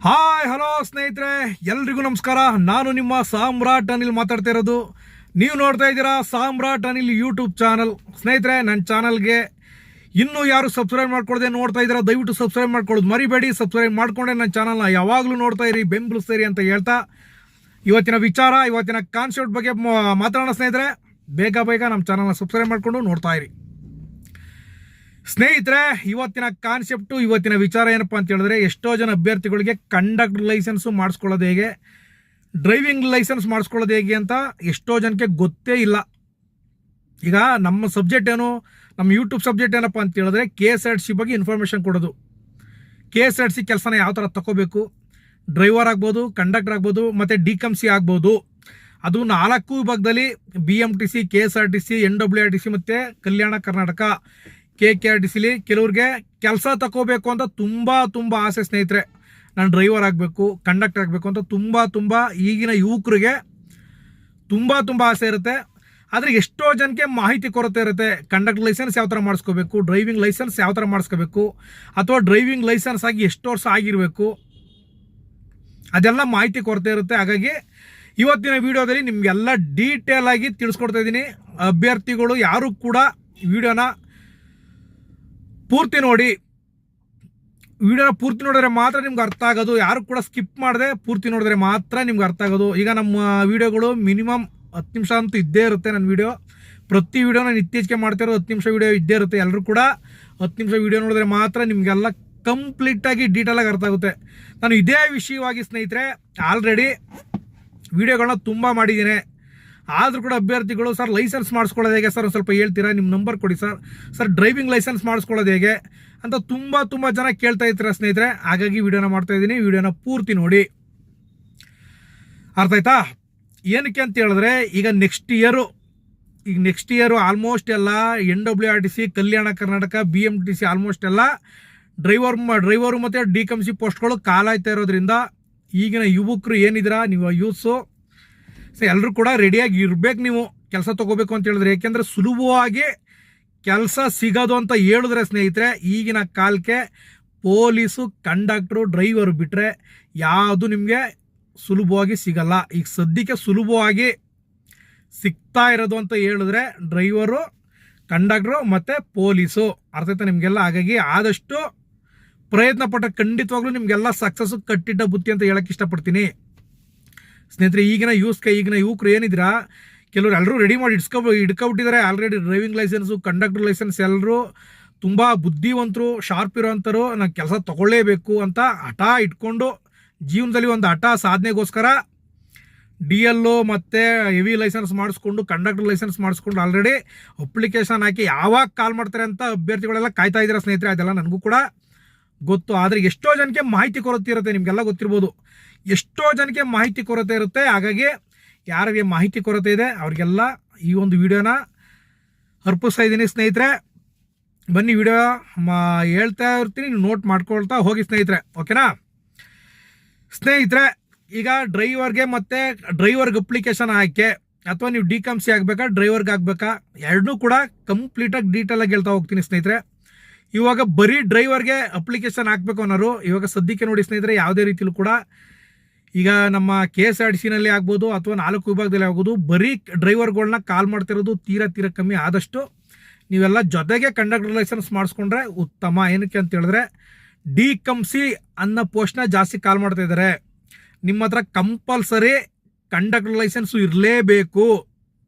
Hi hello ಸ್ನೇಹಿತರೆ, ಎಲ್ರಿಗೂ ನಮಸ್ಕಾರ. ನಾನು ನಿಮ್ಮ ಸಾಮ್ರಾಟ್ ಅನಿಲ್ ಮಾತಾಡ್ತಾ ಇರೋದು. ನೀವು ನೋಡ್ತಾ ಇದ್ದೀರಾ ಸಾಮ್ರಾಟ್ ಅನಿಲ್ ಯೂಟ್ಯೂಬ್ ಚಾನಲ್. ಸ್ನೇಹಿತರೆ, ನನ್ನ ಚಾನಲ್ಗೆ ಇನ್ನೂ ಯಾರು ಸಬ್ಸ್ಕ್ರೈಬ್ ಮಾಡ್ಕೊಳ್ಳದೆ ನೋಡ್ತಾ ಇದ್ದೀರಾ, ದಯವಿಟ್ಟು ಸಬ್ಸ್ಕ್ರೈಬ್ ಮಾಡ್ಕೊಳ್ಳೋದು ಮರಿಬೇಡಿ. ಸಬ್ಸ್ಕ್ರೈಬ್ ಮಾಡ್ಕೊಂಡೆ ನನ್ನ ಚಾನಲ್ನ ಯಾವಾಗಲೂ ನೋಡ್ತಾ ಇರಿ, ಬೆಂಬಲಿಸ್ತೀರಿ ಅಂತ ಹೇಳ್ತಾ ಇವತ್ತಿನ ವಿಚಾರ, ಇವತ್ತಿನ ಕಾನ್ಸೆಪ್ಟ್ ಬಗ್ಗೆ ಮಾತಾಡೋಣ. ಸ್ನೇಹಿತರೆ, ಬೇಗ ನಮ್ಮ ಚಾನಲ್ನ ಸಬ್ಸ್ಕ್ರೈಬ್ ಮಾಡಿಕೊಂಡು ನೋಡ್ತಾ ಇರಿ. ಸ್ನೇಹಿತರೆ, ಇವತ್ತಿನ ಕಾನ್ಸೆಪ್ಟು, ಇವತ್ತಿನ ವಿಚಾರ ಏನಪ್ಪ ಅಂತ ಹೇಳಿದ್ರೆ, ಎಷ್ಟೋ ಜನ ಅಭ್ಯರ್ಥಿಗಳಿಗೆ ಕಂಡಕ್ಟರ್ ಲೈಸೆನ್ಸು ಮಾಡಿಸ್ಕೊಳ್ಳೋದು ಹೇಗೆ, ಡ್ರೈವಿಂಗ್ ಲೈಸೆನ್ಸ್ ಮಾಡಿಸ್ಕೊಳ್ಳೋದು ಹೇಗೆ ಅಂತ ಎಷ್ಟೋ ಜನಕ್ಕೆ ಗೊತ್ತೇ ಇಲ್ಲ. ಈಗ ನಮ್ಮ ಸಬ್ಜೆಕ್ಟ್ ಏನು, ನಮ್ಮ ಯೂಟ್ಯೂಬ್ ಸಬ್ಜೆಕ್ಟ್ ಏನಪ್ಪ ಅಂತ ಹೇಳಿದ್ರೆ KSRTC ಬಗ್ಗೆ ಇನ್ಫಾರ್ಮೇಷನ್ ಕೊಡೋದು. KSRTC ಕೆಲಸನ ಯಾವ ಥರ ತಗೋಬೇಕು, ಡ್ರೈವರ್ ಆಗ್ಬೋದು, ಕಂಡಕ್ಟರ್ ಆಗ್ಬೋದು, ಮತ್ತು DCMC ಆಗ್ಬೋದು. ಅದು 4 ವಿಭಾಗದಲ್ಲಿ BMTC, KSRTC, NWRTC ಮತ್ತು ಕಲ್ಯಾಣ ಕರ್ನಾಟಕ KKRTCಲಿ ಕೆಲವ್ರಿಗೆ ಕೆಲಸ ತಗೋಬೇಕು ಅಂತ ತುಂಬ ಆಸೆ. ಸ್ನೇಹಿತರೆ, ನಾನು ಡ್ರೈವರ್ ಆಗಬೇಕು, ಕಂಡಕ್ಟರ್ ಆಗಬೇಕು ಅಂತ ತುಂಬ ಈಗಿನ ಯುವಕರಿಗೆ ತುಂಬ ಆಸೆ ಇರುತ್ತೆ. ಆದರೆ ಎಷ್ಟೋ ಜನಕ್ಕೆ ಮಾಹಿತಿ ಕೊರತೆ ಇರುತ್ತೆ. ಕಂಡಕ್ಟರ್ ಲೈಸೆನ್ಸ್ ಯಾವ ಥರ ಮಾಡಿಸ್ಕೋಬೇಕು, ಡ್ರೈವಿಂಗ್ ಲೈಸೆನ್ಸ್ ಯಾವ ಥರ ಮಾಡಿಸ್ಕೋಬೇಕು, ಅಥವಾ ಡ್ರೈವಿಂಗ್ ಲೈಸೆನ್ಸ್ ಆಗಿ ಎಷ್ಟು ವರ್ಷ ಆಗಿರಬೇಕು, ಅದೆಲ್ಲ ಮಾಹಿತಿ ಕೊರತೆ ಇರುತ್ತೆ. ಹಾಗಾಗಿ ಇವತ್ತಿನ ವಿಡಿಯೋದಲ್ಲಿ ನಿಮಗೆಲ್ಲ ಡೀಟೇಲ್ ಆಗಿ ತಿಳಿಸ್ಕೊಡ್ತಾ ಇದ್ದೀನಿ. ಅಭ್ಯರ್ಥಿಗಳು ಯಾರು ಕೂಡ ವಿಡಿಯೋನ ಪೂರ್ತಿ ನೋಡಿ, ವಿಡಿಯೋನ ಪೂರ್ತಿ ನೋಡಿದ್ರೆ ಮಾತ್ರ ನಿಮ್ಗೆ ಅರ್ಥ ಆಗೋದು. ಯಾರು ಕೂಡ ಸ್ಕಿಪ್ ಮಾಡದೆ ಪೂರ್ತಿ ನೋಡಿದ್ರೆ ಮಾತ್ರ ನಿಮ್ಗೆ ಅರ್ಥ ಆಗೋದು. ಈಗ ನಮ್ಮ ವಿಡಿಯೋಗಳು ಮಿನಿಮಮ್ 10 ನಿಮಿಷ ಅಂತೂ ಇದ್ದೇ ಇರುತ್ತೆ. ನನ್ನ ವಿಡಿಯೋ ಪ್ರತಿ ವಿಡಿಯೋ ನಾನು ಇತ್ತೀಚೆಗೆ ಮಾಡ್ತಿರೋದು 10 ನಿಮಿಷ ವಿಡಿಯೋ ಇದ್ದೇ ಇರುತ್ತೆ. ಎಲ್ಲರೂ ಕೂಡ 10 ನಿಮಿಷ ವಿಡಿಯೋ ನೋಡಿದ್ರೆ ಮಾತ್ರ ನಿಮಗೆಲ್ಲ ಕಂಪ್ಲೀಟಾಗಿ ಡೀಟೇಲಾಗಿ ಅರ್ಥ ಆಗುತ್ತೆ. ನಾನು ಇದೇ ವಿಷಯವಾಗಿ ಸ್ನೇಹಿತರೆ ಆಲ್ರೆಡಿ ವಿಡಿಯೋಗಳನ್ನ ತುಂಬ ಮಾಡಿದ್ದೀನಿ. ಆದರೂ ಕೂಡ ಅಭ್ಯರ್ಥಿಗಳು, ಸರ್ ಲೈಸೆನ್ಸ್ ಮಾಡಿಸ್ಕೊಳ್ಳೋದು ಹೇಗೆ ಸರ್, ಸ್ವಲ್ಪ ಹೇಳ್ತೀರಾ, ನಿಮ್ಮ ನಂಬರ್ ಕೊಡಿ ಸರ್ ಡ್ರೈವಿಂಗ್ ಲೈಸೆನ್ಸ್ ಮಾಡಿಸ್ಕೊಳ್ಳೋದು ಹೇಗೆ ಅಂತ ತುಂಬ ಜನ ಕೇಳ್ತಾ ಇರ್ತೀರ ಸ್ನೇಹಿತರೆ. ಹಾಗಾಗಿ ವಿಡಿಯೋನ ಮಾಡ್ತಾ ಇದ್ದೀನಿ. ವಿಡಿಯೋನ ಪೂರ್ತಿ ನೋಡಿ, ಅರ್ಥ ಆಯ್ತಾ? ಏನಕ್ಕೆ ಅಂತ ಹೇಳಿದ್ರೆ, ಈಗ ನೆಕ್ಸ್ಟ್ ಇಯರು ಆಲ್ಮೋಸ್ಟ್ ಎಲ್ಲ NWRTC, Kalyana Karnataka, BMTC almost ಎಲ್ಲ ಡ್ರೈವರು ಮತ್ತು DCMC ಪೋಸ್ಟ್ಗಳು ಕಾಲಾಯ್ತಾ ಇರೋದ್ರಿಂದ ಈಗಿನ ಯುವಕರು ಏನಿದ್ದೀರಾ, ನೀವು ಯೂತ್ಸು ಎಲ್ಲರೂ ಕೂಡ ರೆಡಿಯಾಗಿ ಇರಬೇಕು. ನೀವು ಕೆಲಸ ತೊಗೋಬೇಕು ಅಂತ ಹೇಳಿದ್ರೆ, ಏಕೆಂದರೆ ಸುಲಭವಾಗಿ ಕೆಲಸ ಸಿಗೋದು ಅಂತ ಹೇಳಿದ್ರೆ ಸ್ನೇಹಿತರೆ, ಈಗಿನ ಕಾಲಕ್ಕೆ ಪೊಲೀಸು, ಕಂಡಕ್ಟ್ರು, ಡ್ರೈವರು ಬಿಟ್ಟರೆ ಯಾವುದು ನಿಮಗೆ ಸುಲಭವಾಗಿ ಸಿಗಲ್ಲ. ಈಗ ಸದ್ಯಕ್ಕೆ ಸುಲಭವಾಗಿ ಸಿಗ್ತಾ ಇರೋದು ಅಂತ ಹೇಳಿದ್ರೆ ಡ್ರೈವರು, ಕಂಡಕ್ಟ್ರು ಮತ್ತು ಪೊಲೀಸು, ಅರ್ಥ ಆಯ್ತಾ ನಿಮಗೆಲ್ಲ? ಹಾಗಾಗಿ ಆದಷ್ಟು ಪ್ರಯತ್ನ ಪಟ್ಟ ಖಂಡಿತವಾಗ್ಲೂ ನಿಮಗೆಲ್ಲ ಸಕ್ಸಸ್ಸು ಕಟ್ಟಿಟ್ಟ ಬುತ್ತಿ ಅಂತ ಹೇಳಕ್ಕೆ ಇಷ್ಟಪಡ್ತೀನಿ ಸ್ನೇಹಿತರೆ. ಈಗಿನ ಯುವಕರು ಏನಿದ್ದೀರಾ, ಎಲ್ಲರೂ ರೆಡಿ ಮಾಡಿ ಇಟ್ಕೊಬಿಟ್ಟಿದ್ದಾರೆ already. Driving licence, conductor licence ಎಲ್ಲರೂ ತುಂಬ ಬುದ್ಧಿವಂತರು, ಶಾರ್ಪ್ ಇರೋವಂಥರು. ನಾನು ಕೆಲಸ ತಗೊಳ್ಳೇಬೇಕು ಅಂತ ಹಠ ಇಟ್ಕೊಂಡು, ಜೀವನದಲ್ಲಿ ಒಂದು ಹಠ ಸಾಧನೆಗೋಸ್ಕರ DL ಮತ್ತು ಹೆವಿ ಲೈಸೆನ್ಸ್ ಮಾಡಿಸ್ಕೊಂಡು, ಕಂಡಕ್ಟರ್ ಲೈಸೆನ್ಸ್ ಮಾಡಿಸ್ಕೊಂಡು ಆಲ್ರೆಡಿ ಅಪ್ಲಿಕೇಶನ್ ಹಾಕಿ ಯಾವಾಗ ಕಾಲ್ ಮಾಡ್ತಾರೆ ಅಂತ ಅಭ್ಯರ್ಥಿಗಳೆಲ್ಲ ಕಾಯ್ತಾ ಇದ್ದಾರೆ ಸ್ನೇಹಿತರೆ. ಅದೆಲ್ಲ ನನಗೂ ಕೂಡ ಗೊತ್ತು. ಆದರೆ ಎಷ್ಟೋ ಜನಕ್ಕೆ ಮಾಹಿತಿ ಕೊರತೆ ಇರುತ್ತೆ, ನಿಮಗೆಲ್ಲ ಗೊತ್ತಿರ್ಬೋದು. ಎಷ್ಟೋ ಜನಕ್ಕೆ ಮಾಹಿತಿ ಕೊರತೆ ಇರುತ್ತೆ. ಹಾಗಾಗಿ ಯಾರಿಗೆ ಮಾಹಿತಿ ಕೊರತೆ ಇದೆ ಅವ್ರಿಗೆಲ್ಲ ಈ ಒಂದು ವಿಡಿಯೋನ ಅರ್ಪಿಸ್ತಾ ಇದ್ದೀನಿ ಸ್ನೇಹಿತರೆ. ಬನ್ನಿ ವಿಡಿಯೋ ಹೇಳ್ತಾ ಇರ್ತೀನಿ, ನೀವು ನೋಟ್ ಮಾಡ್ಕೊಳ್ತಾ ಹೋಗಿ ಸ್ನೇಹಿತರೆ, ಓಕೆನಾ? ಸ್ನೇಹಿತರೆ, ಈಗ ಡ್ರೈವರ್ಗೆ ಅಪ್ಲಿಕೇಶನ್ ಹಾಕಿ, ಅಥವಾ ನೀವು DCMC ಆಗಬೇಕಾ, ಡ್ರೈವರ್ಗೆ ಆಗಬೇಕಾ, ಎರಡನ್ನೂ ಕೂಡ ಕಂಪ್ಲೀಟಾಗಿ ಡೀಟೇಲಾಗಿ ಹೇಳ್ತಾ ಹೋಗ್ತೀನಿ ಸ್ನೇಹಿತರೆ. ಇವಾಗ ಬರೀ ಡ್ರೈವರ್ಗೆ ಅಪ್ಲಿಕೇಶನ್ ಹಾಕಬೇಕು ಅನ್ನೋರು, ಇವಾಗ ಸದ್ಯಕ್ಕೆ ನೋಡಿ ಸ್ನೇಹಿತರೆ, ಯಾವುದೇ ರೀತಿಲೂ ಕೂಡ ಈಗ ನಮ್ಮ KSRTCನಲ್ಲಿ ಆಗ್ಬೋದು ಅಥವಾ 4 ವಿಭಾಗದಲ್ಲಿ ಆಗ್ಬೋದು, ಬರೀ ಡ್ರೈವರ್ಗಳನ್ನ ಕಾಲ್ ಮಾಡ್ತಿರೋದು ತೀರಾ ಕಮ್ಮಿ. ಆದಷ್ಟು ನೀವೆಲ್ಲ ಜೊತೆಗೆ ಕಂಡಕ್ಟರ್ ಲೈಸೆನ್ಸ್ ಮಾಡಿಸ್ಕೊಂಡ್ರೆ ಉತ್ತಮ. ಏನಕ್ಕೆ ಅಂತ ಹೇಳಿದ್ರೆ, DCMC ಅನ್ನೋ ಪೋಸ್ಟ್ನ ಜಾಸ್ತಿ ಕಾಲ್ ಮಾಡ್ತಾ ಇದ್ದಾರೆ. ನಿಮ್ಮ ಹತ್ರ ಕಂಪಲ್ಸರಿ ಕಂಡಕ್ಟರ್ ಲೈಸೆನ್ಸು ಇರಲೇಬೇಕು.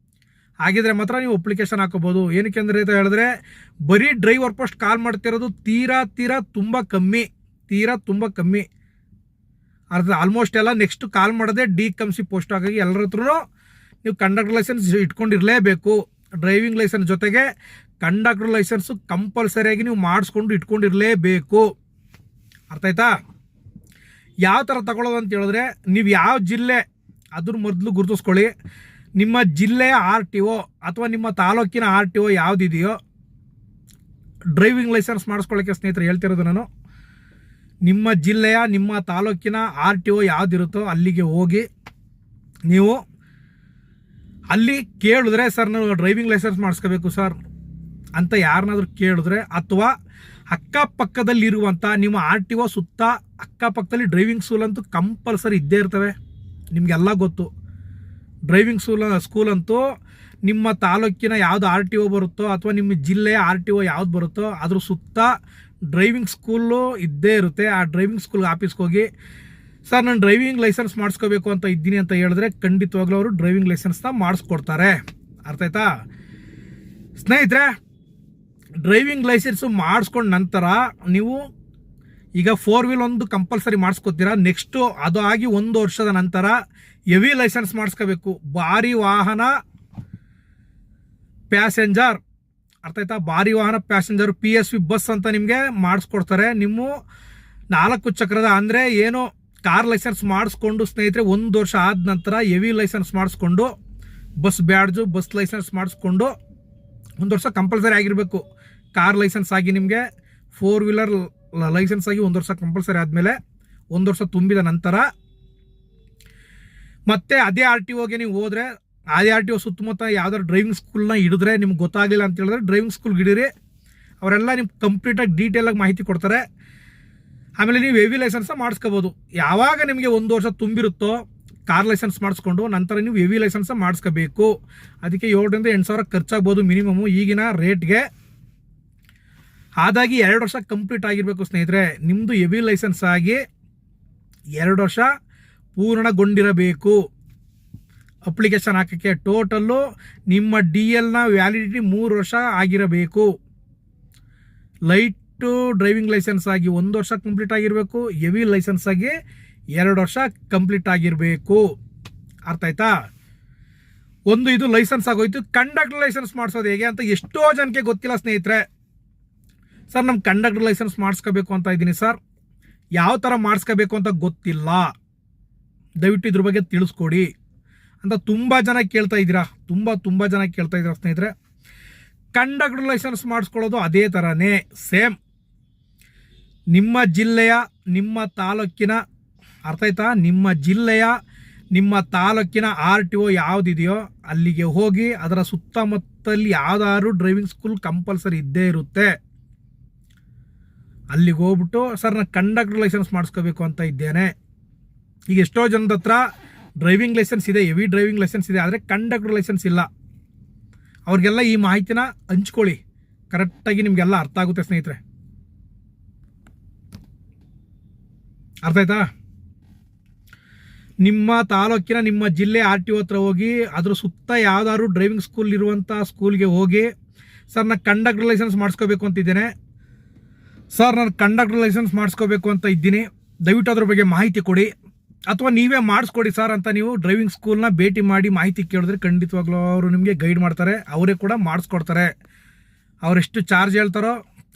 ಹಾಗಿದ್ರೆ ಮಾತ್ರ ನೀವು ಅಪ್ಲಿಕೇಶನ್ ಹಾಕೋಬೋದು. ಏನಕ್ಕೆ ಅಂದರೆ ಅಂತ ಹೇಳಿದ್ರೆ, ಬರೀ ಡ್ರೈವರ್ ಪೋಸ್ಟ್ ಕಾಲ್ ಮಾಡ್ತಿರೋದು ತೀರಾ ತುಂಬ ಕಮ್ಮಿ. ಆಲ್ಮೋಸ್ಟ್ ಎಲ್ಲ ನೆಕ್ಸ್ಟ್ ಕಾಲ್ ಮಾಡೋದೇ DCMC ಪೋಸ್ಟ್. ಹಾಗಾಗಿ ಎಲ್ಲರ ಹತ್ರನೂ ನೀವು ಕಂಡಕ್ಟರ್ ಲೈಸೆನ್ಸ್ ಇಟ್ಕೊಂಡಿರಲೇಬೇಕು. ಡ್ರೈವಿಂಗ್ ಲೈಸೆನ್ಸ್ ಜೊತೆಗೆ ಕಂಡಕ್ಟರ್ ಲೈಸೆನ್ಸು ಕಂಪಲ್ಸರಿಯಾಗಿ ನೀವು ಇಟ್ಕೊಂಡಿರಲೇಬೇಕು. ಅರ್ಥ ಆಯ್ತಾ? ಯಾವ ಥರ ತಗೊಳ್ಳೋದು ಅಂತ ಹೇಳಿದ್ರೆ, ನೀವು ಯಾವ ಜಿಲ್ಲೆ ಅದ್ರ ಮೊದಲು ಗುರುತಿಸ್ಕೊಳ್ಳಿ. ನಿಮ್ಮ ಜಿಲ್ಲೆಯ RTO ಅಥವಾ ನಿಮ್ಮ ತಾಲೂಕಿನ RTO ಯಾವುದಿದೆಯೋ, ಡ್ರೈವಿಂಗ್ ಲೈಸೆನ್ಸ್ ಮಾಡಿಸ್ಕೊಳ್ಳೋಕ್ಕೆ ಸ್ನೇಹಿತರೆ ಹೇಳ್ತಿರೋದು ನಾನು. ನಿಮ್ಮ ಜಿಲ್ಲೆಯ, ನಿಮ್ಮ ತಾಲೂಕಿನ RTO ಯಾವುದಿರುತ್ತೋ ಅಲ್ಲಿಗೆ ಹೋಗಿ ನೀವು ಅಲ್ಲಿ ಕೇಳಿದ್ರೆ, ಸರ್ ನಾವು ಡ್ರೈವಿಂಗ್ ಲೈಸೆನ್ಸ್ ಮಾಡಿಸ್ಕೋಬೇಕು ಸರ್ ಅಂತ ಯಾರನ್ನಾದ್ರೂ ಕೇಳಿದ್ರೆ, ಅಥವಾ ಅಕ್ಕಪಕ್ಕದಲ್ಲಿರುವಂಥ ನಿಮ್ಮ RTO ಸುತ್ತ ಅಕ್ಕಪಕ್ಕದಲ್ಲಿ ಡ್ರೈವಿಂಗ್ ಸ್ಕೂಲ್ ಅಂತೂ ಕಂಪಲ್ಸರಿ ಇದ್ದೇ ಇರ್ತವೆ, ನಿಮಗೆಲ್ಲ ಗೊತ್ತು. ಡ್ರೈವಿಂಗ್ ಸ್ಕೂಲ್ ಅಂತೂ ನಿಮ್ಮ ತಾಲೂಕಿನ ಯಾವುದು RTO ಬರುತ್ತೋ ಅಥವಾ ನಿಮ್ಮ ಜಿಲ್ಲೆಯ RTO ಯಾವ್ದು ಬರುತ್ತೋ ಅದ್ರ ಸುತ್ತ ಡ್ರೈವಿಂಗ್ ಸ್ಕೂಲು ಇದ್ದೇ ಇರುತ್ತೆ. ಆ ಡ್ರೈವಿಂಗ್ ಸ್ಕೂಲ್ ಆಫೀಸ್ಗೆ ಹೋಗಿ ಸರ್ ನಾನು ಡ್ರೈವಿಂಗ್ ಲೈಸೆನ್ಸ್ ಮಾಡಿಸ್ಕೋಬೇಕು ಅಂತ ಇದ್ದೀನಿ ಅಂತ ಹೇಳಿದ್ರೆ ಖಂಡಿತವಾಗ್ಲೂ ಅವರು ಡ್ರೈವಿಂಗ್ ಲೈಸೆನ್ಸ್ನ ಮಾಡಿಸ್ಕೊಡ್ತಾರೆ. ಅರ್ಥ ಆಯ್ತಾ ಸ್ನೇಹಿತರೆ? ಡ್ರೈವಿಂಗ್ ಲೈಸೆನ್ಸು ಮಾಡಿಸ್ಕೊಂಡ ನಂತರ ನೀವು ಈಗ 4 ವೀಲ್ ಒಂದು ಕಂಪಲ್ಸರಿ ಮಾಡಿಸ್ಕೊತೀರಾ. ನೆಕ್ಸ್ಟು ಅದು ಆಗಿ 1 ವರ್ಷದ ನಂತರ ಹೆವಿ ಲೈಸೆನ್ಸ್ ಮಾಡಿಸ್ಕೋಬೇಕು. ಭಾರಿ ವಾಹನ ಪ್ಯಾಸೆಂಜರ್, ಅರ್ಥ ಆಯ್ತಾ? ಭಾರಿ ವಾಹನ ಪ್ಯಾಸೆಂಜರ್ PSV ಬಸ್ ಅಂತ ನಿಮಗೆ ಮಾಡಿಸ್ಕೊಡ್ತಾರೆ. ನಿಮ್ಮ 4 ಚಕ್ರದ ಅಂದರೆ ಏನು ಕಾರ್ ಲೈಸೆನ್ಸ್ ಮಾಡಿಸ್ಕೊಂಡು ಸ್ನೇಹಿತರೆ 1 ವರ್ಷ ಆದ ನಂತರ ಹೆವಿ ಲೈಸೆನ್ಸ್ ಮಾಡಿಸ್ಕೊಂಡು ಬಸ್ ಬ್ಯಾಡ್ಜು ಬಸ್ ಲೈಸೆನ್ಸ್ ಮಾಡಿಸ್ಕೊಂಡು 1 ವರ್ಷ ಕಂಪಲ್ಸರಿ ಆಗಿರಬೇಕು. ಕಾರ್ ಲೈಸೆನ್ಸ್ ಆಗಿ ನಿಮಗೆ 4 ವೀಲರ್ ಲೈಸೆನ್ಸ್ ಆಗಿ 1 ವರ್ಷ ಕಂಪಲ್ಸರಿ ಆದಮೇಲೆ 1 ವರ್ಷ ತುಂಬಿದ ನಂತರ ಮತ್ತೆ ಅದೇ RTOಗೆ ನೀವು ಹೋದರೆ ಅದೇ RTO ಸುತ್ತಮುತ್ತ ಯಾವ್ದಾದ್ರು ಡ್ರೈವಿಂಗ್ ಸ್ಕೂಲ್ನ ಹಿಡಿದ್ರೆ ನಿಮ್ಗೆ ಗೊತ್ತಾಗಲಿಲ್ಲ ಅಂತ ಹೇಳಿದ್ರೆ ಡ್ರೈವಿಂಗ್ ಸ್ಕೂಲ್ಗೆ ಹಿಡೀರಿ. ಅವರೆಲ್ಲ ನಿಮ್ಗೆ ಕಂಪ್ಲೀಟಾಗಿ ಡೀಟೇಲಾಗಿ ಮಾಹಿತಿ ಕೊಡ್ತಾರೆ. ಆಮೇಲೆ ನೀವು ಹೆವಿ ಲೈಸೆನ್ಸ್ನ ಮಾಡಿಸ್ಕೋಬೋದು. ಯಾವಾಗ ನಿಮಗೆ 1 ವರ್ಷ ತುಂಬಿರುತ್ತೋ ಕಾರ್ ಲೈಸೆನ್ಸ್ ಮಾಡಿಸ್ಕೊಂಡು ನಂತರ ನೀವು ಹೆವಿ ಲೈಸೆನ್ಸ್ ಮಾಡಿಸ್ಕೋಬೇಕು. ಅದಕ್ಕೆ 7,000 to 8,000 ಖರ್ಚಾಗ್ಬೋದು ಮಿನಿಮಮು ಈಗಿನ ರೇಟ್ಗೆ. ಆದಾಗಿ 2 ವರ್ಷ ಕಂಪ್ಲೀಟ್ ಆಗಿರಬೇಕು ಸ್ನೇಹಿತರೆ. ನಿಮ್ಮದು ಹೆವಿ ಲೈಸೆನ್ಸ್ ಆಗಿ 2 ವರ್ಷ ಪೂರ್ಣಗೊಂಡಿರಬೇಕು. ಅಪ್ಲಿಕೇಶನ್ ಹಾಕೋಕ್ಕೆ ಟೋಟಲ್ಲು ನಿಮ್ಮ DLನ ವ್ಯಾಲಿಡಿಟಿ 3 ವರ್ಷ ಆಗಿರಬೇಕು. ಲೈಟು ಡ್ರೈವಿಂಗ್ ಲೈಸೆನ್ಸ್ ಆಗಿ 1 ವರ್ಷ ಕಂಪ್ಲೀಟ್ ಆಗಿರಬೇಕು. ಹೆವಿ ಲೈಸೆನ್ಸ್ ಆಗಿ 2 ವರ್ಷ ಕಂಪ್ಲೀಟ್ ಆಗಿರಬೇಕು. ಅರ್ಥ ಆಯ್ತಾ? ಇದು ಲೈಸೆನ್ಸ್ ಆಗೋಯ್ತು. ಕಂಡಕ್ಟರ್ ಲೈಸೆನ್ಸ್ ಮಾಡಿಸೋದು ಹೇಗೆ ಅಂತ ಎಷ್ಟೋ ಜನಕ್ಕೆ ಗೊತ್ತಿಲ್ಲ ಸ್ನೇಹಿತರೆ. ಸರ್ ನಮ್ಮ ಕಂಡಕ್ಟರ್ ಲೈಸೆನ್ಸ್ ಮಾಡಿಸ್ಕೋಬೇಕು ಅಂತ ಇದ್ದೀನಿ ಸರ್, ಯಾವ ಥರ ಮಾಡಿಸ್ಕೋಬೇಕು ಅಂತ ಗೊತ್ತಿಲ್ಲ, ದಯವಿಟ್ಟು ಇದ್ರ ಬಗ್ಗೆ ತಿಳಿಸ್ಕೊಡಿ ಅಂತ ತುಂಬ ಜನ ಕೇಳ್ತಾ ಇದ್ದೀರಾ. ತುಂಬ ಜನ ಕೇಳ್ತಾ ಇದ್ದೀರಾ ಸ್ನೇಹಿತರೆ. ಕಂಡಕ್ಟರ್ ಲೈಸೆನ್ಸ್ ಮಾಡಿಸ್ಕೊಳ್ಳೋದು ಅದೇ ಥರನೇ ಸೇಮ್. ನಿಮ್ಮ ಜಿಲ್ಲೆಯ ನಿಮ್ಮ ತಾಲೂಕಿನ, ಅರ್ಥ ಆಯ್ತಾ? ನಿಮ್ಮ ಜಿಲ್ಲೆಯ ನಿಮ್ಮ ತಾಲೂಕಿನ RTO ಯಾವುದಿದೆಯೋ ಅಲ್ಲಿಗೆ ಹೋಗಿ ಅದರ ಸುತ್ತಮುತ್ತಲ್ಲಿ ಯಾವ್ದಾದ್ರು ಡ್ರೈವಿಂಗ್ ಸ್ಕೂಲ್ ಕಂಪಲ್ಸರಿ ಇದ್ದೇ ಇರುತ್ತೆ. ಅಲ್ಲಿಗೆ ಹೋಗ್ಬಿಟ್ಟು ಸರ್ ನಾನು ಕಂಡಕ್ಟರ್ ಲೈಸೆನ್ಸ್ ಮಾಡಿಸ್ಕೋಬೇಕು ಅಂತ ಇದ್ದೇನೆ. ಈಗ ಎಷ್ಟೋ ಜನದ ಹತ್ರ ಡ್ರೈವಿಂಗ್ ಲೈಸೆನ್ಸ್ ಇದೆ, ಹೆವಿ ಡ್ರೈವಿಂಗ್ ಲೈಸೆನ್ಸ್ ಇದೆ, ಆದರೆ ಕಂಡಕ್ಟರ್ ಲೈಸೆನ್ಸ್ ಇಲ್ಲ. ಅವ್ರಿಗೆಲ್ಲ ಈ ಮಾಹಿತಿನ ಹಂಚ್ಕೊಳ್ಳಿ, ಕರೆಕ್ಟಾಗಿ ನಿಮಗೆಲ್ಲ ಅರ್ಥ ಆಗುತ್ತೆ ಸ್ನೇಹಿತರೆ. ಅರ್ಥ ಆಯ್ತಾ? ನಿಮ್ಮ ತಾಲೂಕಿನ ನಿಮ್ಮ ಜಿಲ್ಲೆ RTO ಹತ್ರ ಹೋಗಿ ಅದ್ರ ಸುತ್ತ ಯಾವ್ದಾದ್ರು ಡ್ರೈವಿಂಗ್ ಸ್ಕೂಲ್ ಇರುವಂಥ ಸ್ಕೂಲ್ಗೆ ಹೋಗಿ ಸರ್ ನಾನು ಕಂಡಕ್ಟರ್ ಲೈಸೆನ್ಸ್ ಮಾಡಿಸ್ಕೋಬೇಕು ಅಂತಿದ್ದೇನೆ, ಸರ್ ನಾನು ಕಂಡಕ್ಟರ್ ಲೈಸೆನ್ಸ್ ಮಾಡಿಸ್ಕೋಬೇಕು ಅಂತ ಇದ್ದೀನಿ, ದಯವಿಟ್ಟು ಅದ್ರ ಬಗ್ಗೆ ಮಾಹಿತಿ ಕೊಡಿ, ಅಥವಾ ನೀವೇ ಮಾಡಿಸ್ಕೊಡಿ ಸರ್ ಅಂತ ನೀವು ಡ್ರೈವಿಂಗ್ ಸ್ಕೂಲ್ನ ಭೇಟಿ ಮಾಡಿ ಮಾಹಿತಿ ಕೇಳಿದ್ರೆ ಖಂಡಿತವಾಗ್ಲೂ ಅವರು ನಿಮಗೆ ಗೈಡ್ ಮಾಡ್ತಾರೆ. ಅವರೇ ಕೂಡ ಮಾಡಿಸ್ಕೊಡ್ತಾರೆ. ಅವರೆಷ್ಟು ಚಾರ್ಜ್ ಹೇಳ್ತಾರೋ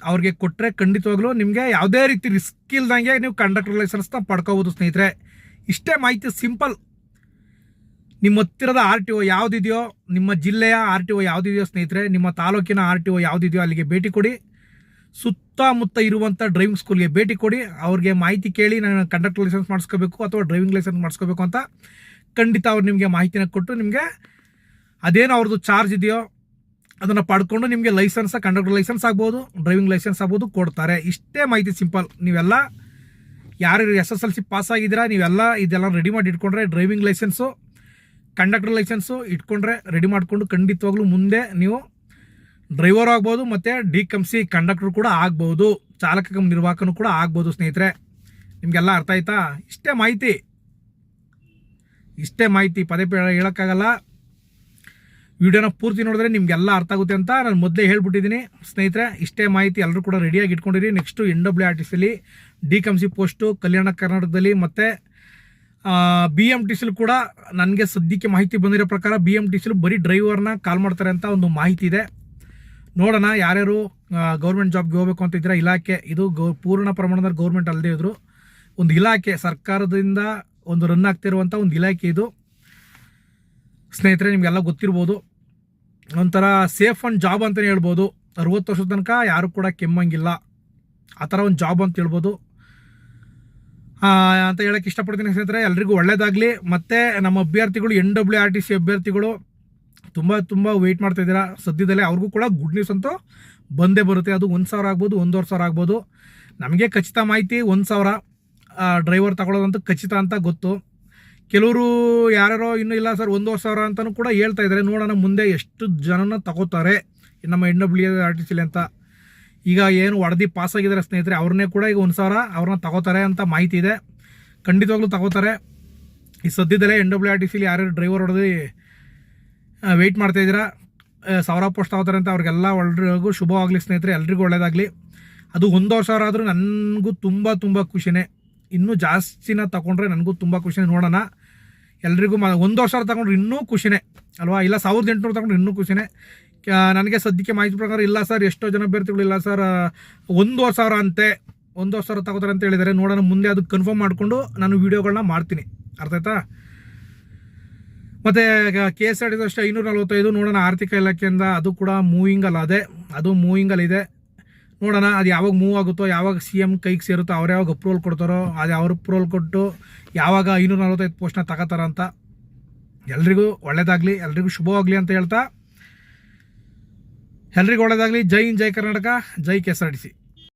ಅವ್ರಿಗೆ ಕೊಟ್ಟರೆ ಖಂಡಿತವಾಗ್ಲೂ ನಿಮಗೆ ಯಾವುದೇ ರೀತಿ ರಿಸ್ಕ್ ಇಲ್ದಂಗೆ ನೀವು ಕಂಡಕ್ಟರ್ ಲೈಸೆನ್ಸ್ನ ಪಡ್ಕೋಬೋದು ಸ್ನೇಹಿತರೆ. ಇಷ್ಟೇ ಮಾಹಿತಿ, ಸಿಂಪಲ್. ನಿಮ್ಮ ಹತ್ತಿರದ RTO ಯಾವುದಿದೆಯೋ, ನಿಮ್ಮ ಜಿಲ್ಲೆಯ RTO ಯಾವುದಿದೆಯೋ ಸ್ನೇಹಿತರೆ, ನಿಮ್ಮ ತಾಲೂಕಿನ RTO ಯಾವುದಿದೆಯೋ ಅಲ್ಲಿಗೆ ಭೇಟಿ ಕೊಡಿ. ಸುತ್ತಮುತ್ತ ಇರುವಂಥ ಡ್ರೈವಿಂಗ್ ಸ್ಕೂಲ್ಗೆ ಭೇಟಿ ಕೊಡಿ. ಅವ್ರಿಗೆ ಮಾಹಿತಿ ಕೇಳಿ ನಾನು ಕಂಡಕ್ಟರ್ ಲೈಸೆನ್ಸ್ ಮಾಡಿಸ್ಕೋಬೇಕು ಅಥವಾ ಡ್ರೈವಿಂಗ್ ಲೈಸೆನ್ಸ್ ಮಾಡಿಸ್ಕೋಬೇಕು ಅಂತ ಖಂಡಿತ ಅವ್ರು ನಿಮಗೆ ಮಾಹಿತಿನ ಕೊಟ್ಟು ನಿಮಗೆ ಅದೇನು ಅವ್ರದ್ದು ಚಾರ್ಜ್ ಇದೆಯೋ ಅದನ್ನು ಪಡ್ಕೊಂಡು ನಿಮಗೆ ಲೈಸೆನ್ಸ್, ಕಂಡಕ್ಟರ್ ಲೈಸೆನ್ಸ್ ಆಗ್ಬೋದು, ಡ್ರೈವಿಂಗ್ ಲೈಸೆನ್ಸ್ ಆಗ್ಬೋದು ಕೊಡ್ತಾರೆ. ಇಷ್ಟೇ ಮಾಹಿತಿ, ಸಿಂಪಲ್. ನೀವೆಲ್ಲ ಯಾರು SSLC ಪಾಸ್ ಆಗಿದ್ದೀರಾ ನೀವೆಲ್ಲ ಇದೆಲ್ಲ ರೆಡಿ ಮಾಡಿ ಇಟ್ಕೊಂಡ್ರೆ ಡ್ರೈವಿಂಗ್ ಲೈಸೆನ್ಸು ಕಂಡಕ್ಟರ್ ಲೈಸೆನ್ಸು ಇಟ್ಕೊಂಡ್ರೆ ರೆಡಿ ಮಾಡಿಕೊಂಡು ಖಂಡಿತವಾಗ್ಲೂ ಮುಂದೆ ನೀವು ಡ್ರೈವರ್ ಆಗ್ಬೋದು ಮತ್ತು DCMC ಕಂಡಕ್ಟರ್ ಕೂಡ ಆಗ್ಬೋದು, ಚಾಲಕ ಕಮ್ ನಿರ್ವಾಹಕನೂ ಕೂಡ ಆಗ್ಬೋದು ಸ್ನೇಹಿತರೆ. ನಿಮಗೆಲ್ಲ ಅರ್ಥ ಆಯ್ತಾ? ಇಷ್ಟೇ ಮಾಹಿತಿ ಪದೇ ಹೇಳೋಕ್ಕಾಗಲ್ಲ. ವಿಡಿಯೋನ ಪೂರ್ತಿ ನೋಡಿದ್ರೆ ನಿಮಗೆಲ್ಲ ಅರ್ಥ ಆಗುತ್ತೆ ಅಂತ ನಾನು ಮೊದಲೇ ಹೇಳ್ಬಿಟ್ಟಿದ್ದೀನಿ ಸ್ನೇಹಿತರೆ. ಇಷ್ಟೇ ಮಾಹಿತಿ ಎಲ್ಲರೂ ಕೂಡ ರೆಡಿಯಾಗಿ ಇಟ್ಕೊಂಡಿರಿ. ನೆಕ್ಸ್ಟು NWRTCಲಿ DCMC ಪೋಸ್ಟು ಕಲ್ಯಾಣ ಕರ್ನಾಟಕದಲ್ಲಿ ಮತ್ತು BMTCಲಿ ಕೂಡ ನನಗೆ ಸದ್ಯಕ್ಕೆ ಮಾಹಿತಿ ಬಂದಿರೋ ಪ್ರಕಾರ BMTCಲಿ ಬರೀ ಡ್ರೈವರ್ನ ಕಾಲ್ ಮಾಡ್ತಾರೆ ಅಂತ ಒಂದು ಮಾಹಿತಿ ಇದೆ. ನೋಡೋಣ ಯಾರ್ಯಾರು ಗೌರ್ಮೆಂಟ್ ಜಾಬ್ಗೆ ಹೋಗಬೇಕು ಅಂತ ಇದ್ದೀರಾ. ಇಲಾಖೆ ಇದು ಪೂರ್ಣ ಪ್ರಮಾಣದಲ್ಲಿ ಗೌರ್ಮೆಂಟ್ ಅಲ್ಲದೆ ಇದ್ರು ಒಂದು ಇಲಾಖೆ, ಸರ್ಕಾರದಿಂದ ಒಂದು ರನ್ ಆಗ್ತಿರುವಂಥ ಒಂದು ಇಲಾಖೆ ಇದು ಸ್ನೇಹಿತರೆ. ನಿಮಗೆಲ್ಲ ಗೊತ್ತಿರ್ಬೋದು. ಒಂಥರ ಸೇಫ್ ಆ್ಯಂಡ್ ಜಾಬ್ ಅಂತಲೇ ಹೇಳ್ಬೋದು. 60 ವರ್ಷದ ತನಕ ಯಾರು ಕೂಡ ಕೆಮ್ಮಂಗಿಲ್ಲ, ಆ ಥರ ಒಂದು ಜಾಬ್ ಅಂತ ಹೇಳ್ಬೋದು ಅಂತ ಹೇಳಕ್ಕೆ ಇಷ್ಟಪಡ್ತೀನಿ ಸ್ನೇಹಿತರೆ. ಎಲ್ರಿಗೂ ಒಳ್ಳೆಯದಾಗಲಿ. ಮತ್ತು ನಮ್ಮ ಅಭ್ಯರ್ಥಿಗಳು NWRTC ಅಭ್ಯರ್ಥಿಗಳು ತುಂಬ ವೆಯ್ಟ್ ಮಾಡ್ತಾ ಇದ್ದೀರಾ. ಸದ್ಯದಲ್ಲೇ ಅವ್ರಿಗೂ ಕೂಡ ಗುಡ್ ನ್ಯೂಸ್ ಅಂತೂ ಬಂದೇ ಬರುತ್ತೆ. ಅದು 1,000 ಆಗ್ಬೋದು, 1,500 ಆಗ್ಬೋದು. ನಮಗೆ ಖಚಿತ ಮಾಹಿತಿ 1,000. ಡ್ರೈವರ್ ತಗೊಳ್ಳೋದಂತೂ ಖಚಿತ ಅಂತ ಗೊತ್ತು. ಕೆಲವರು ಯಾರ್ಯಾರೋ ಇನ್ನೂ ಇಲ್ಲ ಸರ್ 1,000 ಅಂತಲೂ ಕೂಡ ಹೇಳ್ತಾ ಇದ್ದಾರೆ. ನೋಡೋಣ ಮುಂದೆ ಎಷ್ಟು ಜನನ ತಗೋತಾರೆ ನಮ್ಮ NWRTC ಅಂತ. ಈಗ ಏನು ವರದಿ ಪಾಸ್ ಆಗಿದ್ದಾರೆ ಸ್ನೇಹಿತರೆ, ಅವ್ರನ್ನೇ ಕೂಡ ಈಗ 1,000 ಅವ್ರನ್ನ ತಗೋತಾರೆ ಅಂತ ಮಾಹಿತಿ ಇದೆ. ಖಂಡಿತವಾಗ್ಲೂ ತಗೋತಾರೆ. ಈ ಸದ್ಯದಲ್ಲೇ NWRTC ಯಾರ್ಯಾರು ಡ್ರೈವರ್ ಹೊಡೆದು ವೆಯ್ಟ್ ಮಾಡ್ತಾಯಿದ್ದೀರಾ, 1000 ಪೋಸ್ಟ್ ತಗೋತಾರೆ ಅಂತ ಅವ್ರಿಗೆಲ್ಲ ಎಲ್ರಿಗೂ ಶುಭವಾಗಲಿ ಸ್ನೇಹಿತರೆ, ಎಲ್ರಿಗೂ ಒಳ್ಳೇದಾಗಲಿ. ಅದು 1,000 ಆದರೂ ನನಗೂ ತುಂಬ ಖುಷಿನೇ. ಇನ್ನೂ ಜಾಸ್ತಿನ ತಗೊಂಡ್ರೆ ನನಗೂ ತುಂಬ ಖುಷಿನೇ. ನೋಡೋಣ, ಎಲ್ರಿಗೂ 1,000 ತಗೊಂಡ್ರೆ ಇನ್ನೂ ಖುಷಿನೇ ಅಲ್ವಾ, ಇಲ್ಲ 1,800 ತಗೊಂಡ್ರೆ ಇನ್ನೂ ಖುಷಿನೇ. ನನಗೆ ಸದ್ಯಕ್ಕೆ ಮಾಹಿತಿ ಪ್ರಕಾರ ಇಲ್ಲ ಸರ್, ಎಷ್ಟೋ ಜನ ಅಭ್ಯರ್ಥಿಗಳು ಇಲ್ಲ ಸರ್ 1,000 ಅಂತೆ, 1,000 ತಗೋತಾರೆ ಅಂತ ಹೇಳಿದ್ದಾರೆ. ನೋಡೋಣ, ಮುಂದೆ ಅದು ಕನ್ಫರ್ಮ್ ಮಾಡಿಕೊಂಡು ನಾನು ವೀಡಿಯೋಗಳನ್ನ ಮಾಡ್ತೀನಿ, ಅರ್ಥ ಆಯ್ತಾ. ಮತ್ತು KSRTC ಅಷ್ಟೇ 545. ನೋಡೋಣ, ಆರ್ಥಿಕ ಇಲಾಖೆಯಿಂದ ಅದು ಕೂಡ ಮೂವಿಂಗಲ್ಲಿದೆ. ನೋಡೋಣ ಅದು ಯಾವಾಗ ಮೂವ್ ಆಗುತ್ತೋ, ಯಾವಾಗ CM ಕೈಗೆ ಸೇರುತ್ತೋ, ಅವ್ರು ಯಾವಾಗ ಅಪ್ರೂವಲ್ ಕೊಡ್ತಾರೋ, ಅದು ಅವ್ರು ಅಪ್ರೂವಲ್ ಕೊಟ್ಟು ಯಾವಾಗ 545 ಪೋಸ್ಟ್ನ ತಗೋತಾರ ಅಂತ. ಎಲ್ರಿಗೂ ಒಳ್ಳೇದಾಗಲಿ, ಎಲ್ರಿಗೂ ಶುಭವಾಗಲಿ ಅಂತ ಹೇಳ್ತಾ, ಎಲ್ರಿಗೂ ಒಳ್ಳೇದಾಗಲಿ. ಜೈ ಹಿಂದ್, ಜೈ ಕರ್ನಾಟಕ, ಜೈ KSRTC.